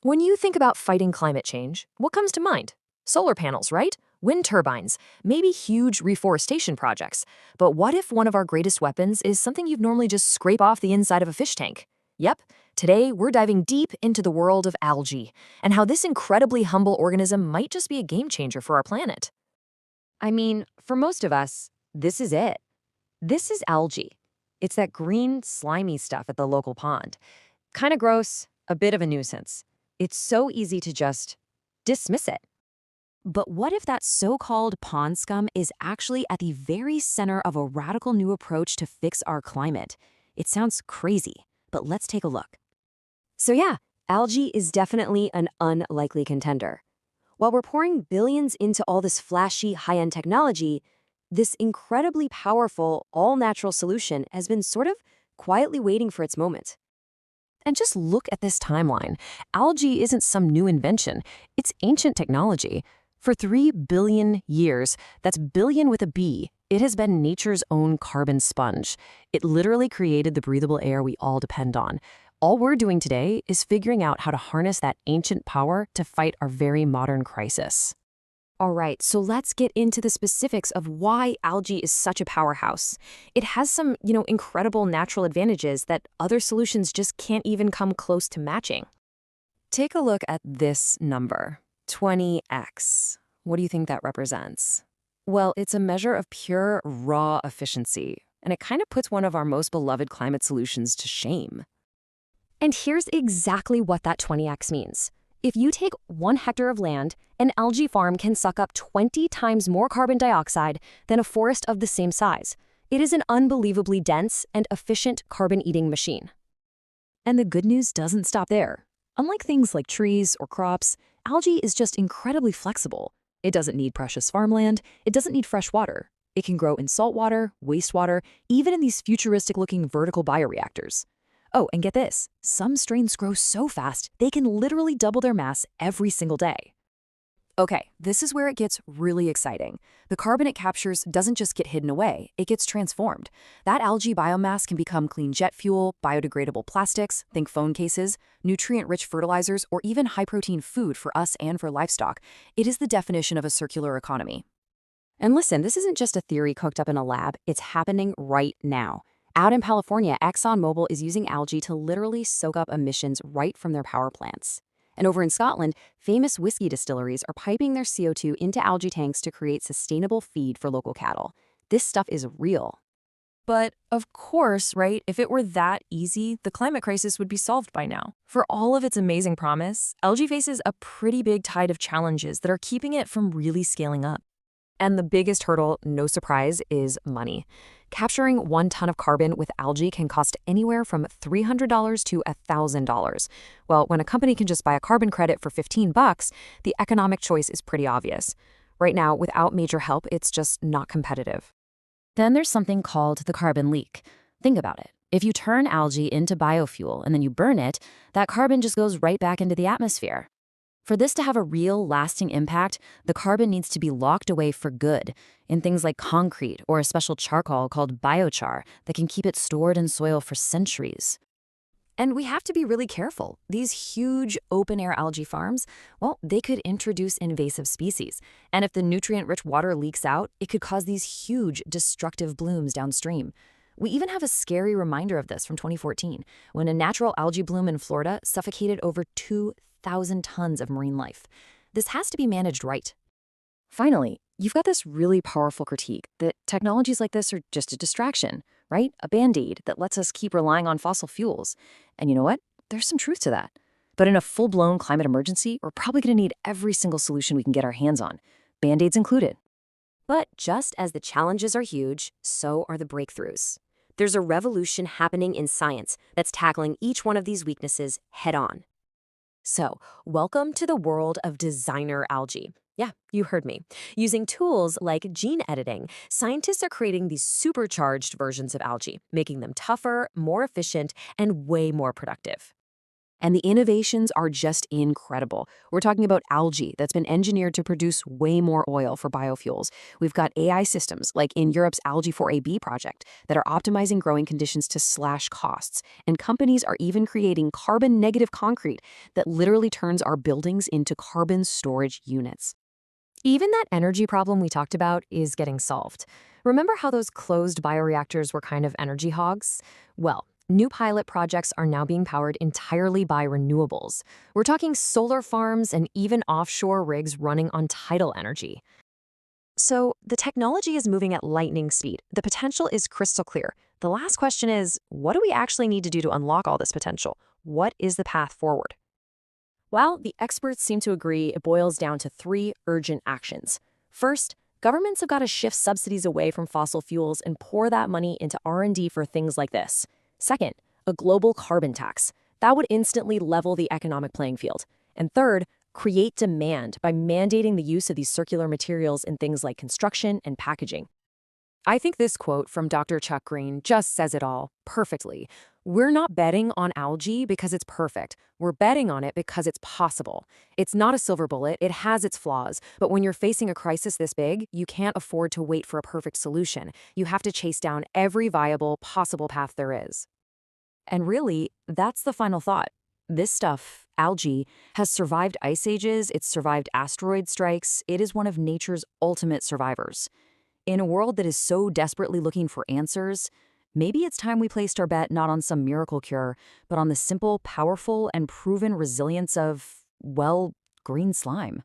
When you think about fighting climate change, what comes to mind? Solar panels, right? Wind turbines, maybe huge reforestation projects. But what if one of our greatest weapons is something you'd normally just scrape off the inside of a fish tank? Yep, today we're diving deep into the world of algae and how this incredibly humble organism might just be a game changer for our planet. I mean, for most of us, this is it. This is algae. It's that green, slimy stuff at the local pond. Kind of gross, a bit of a nuisance. It's so easy to just dismiss it. But what if that so-called pond scum is actually at the very center of a radical new approach to fix our climate? It sounds crazy, but let's take a look. So yeah, algae is definitely an unlikely contender. While we're pouring billions into all this flashy, high-end technology, this incredibly powerful, all-natural solution has been sort of quietly waiting for its moment. And just look at this timeline. Algae isn't some new invention, it's ancient technology. For 3 billion years, that's billion with a B, it has been nature's own carbon sponge. It literally created the breathable air we all depend on. All we're doing today is figuring out how to harness that ancient power to fight our very modern crisis. All right, so let's get into the specifics of why algae is such a powerhouse. It has some, incredible natural advantages that other solutions just can't even come close to matching. Take a look at this number, 20x. What do you think that represents? Well, it's a measure of pure, raw efficiency, and it kind of puts one of our most beloved climate solutions to shame. And here's exactly what that 20x means. If you take 1 hectare of land, an algae farm can suck up 20 times more carbon dioxide than a forest of the same size. It is an unbelievably dense and efficient carbon-eating machine. And the good news doesn't stop there. Unlike things like trees or crops, algae is just incredibly flexible. It doesn't need precious farmland, it doesn't need fresh water. It can grow in saltwater, wastewater, even in these futuristic-looking vertical bioreactors. Oh, and get this, some strains grow so fast, they can literally double their mass every single day. Okay, this is where it gets really exciting. The carbon it captures doesn't just get hidden away, it gets transformed. That algae biomass can become clean jet fuel, biodegradable plastics, think phone cases, nutrient-rich fertilizers, or even high-protein food for us and for livestock. It is the definition of a circular economy. And listen, this isn't just a theory cooked up in a lab, it's happening right now. Out in California, ExxonMobil is using algae to literally soak up emissions right from their power plants. And over in Scotland, famous whiskey distilleries are piping their CO2 into algae tanks to create sustainable feed for local cattle. This stuff is real. But of course, right, if it were that easy, the climate crisis would be solved by now. For all of its amazing promise, algae faces a pretty big tide of challenges that are keeping it from really scaling up. And the biggest hurdle, no surprise, is money. Capturing 1 ton of carbon with algae can cost anywhere from $300 to $1,000. Well, when a company can just buy a carbon credit for $15, the economic choice is pretty obvious. Right now, without major help, it's just not competitive. Then there's something called the carbon leak. Think about it. If you turn algae into biofuel and then you burn it, that carbon just goes right back into the atmosphere. For this to have a real, lasting impact, the carbon needs to be locked away for good in things like concrete or a special charcoal called biochar that can keep it stored in soil for centuries. And we have to be really careful. These huge open-air algae farms, well, they could introduce invasive species. And if the nutrient-rich water leaks out, it could cause these huge, destructive blooms downstream. We even have a scary reminder of this from 2014, when a natural algae bloom in Florida suffocated over 2,000 tons of marine life. This has to be managed right. Finally, you've got this really powerful critique that technologies like this are just a distraction, right? A band-aid that lets us keep relying on fossil fuels. And you know what? There's some truth to that. But in a full-blown climate emergency, we're probably going to need every single solution we can get our hands on, band-aids included. But just as the challenges are huge, so are the breakthroughs. There's a revolution happening in science that's tackling each one of these weaknesses head-on. So, welcome to the world of designer algae. Yeah, you heard me. Using tools like gene editing, scientists are creating these supercharged versions of algae, making them tougher, more efficient, and way more productive. And the innovations are just incredible. We're talking about algae that's been engineered to produce way more oil for biofuels. We've got AI systems, like in Europe's Algae 4AB project, that are optimizing growing conditions to slash costs. And companies are even creating carbon-negative concrete that literally turns our buildings into carbon storage units. Even that energy problem we talked about is getting solved. Remember how those closed bioreactors were kind of energy hogs? Well, new pilot projects are now being powered entirely by renewables. We're talking solar farms and even offshore rigs running on tidal energy. So the technology is moving at lightning speed. The potential is crystal clear. The last question is, what do we actually need to do to unlock all this potential? What is the path forward? Well, the experts seem to agree it boils down to three urgent actions. First, governments have got to shift subsidies away from fossil fuels and pour that money into R&D for things like this. Second, a global carbon tax. That would instantly level the economic playing field. And third, create demand by mandating the use of these circular materials in things like construction and packaging. I think this quote from Dr. Chuck Green just says it all perfectly. We're not betting on algae because it's perfect. We're betting on it because it's possible. It's not a silver bullet, it has its flaws. But when you're facing a crisis this big, you can't afford to wait for a perfect solution. You have to chase down every viable, possible path there is. And really, that's the final thought. This stuff, algae, has survived ice ages, it's survived asteroid strikes, it is one of nature's ultimate survivors. In a world that is so desperately looking for answers, maybe it's time we placed our bet not on some miracle cure, but on the simple, powerful, and proven resilience of, well, green slime.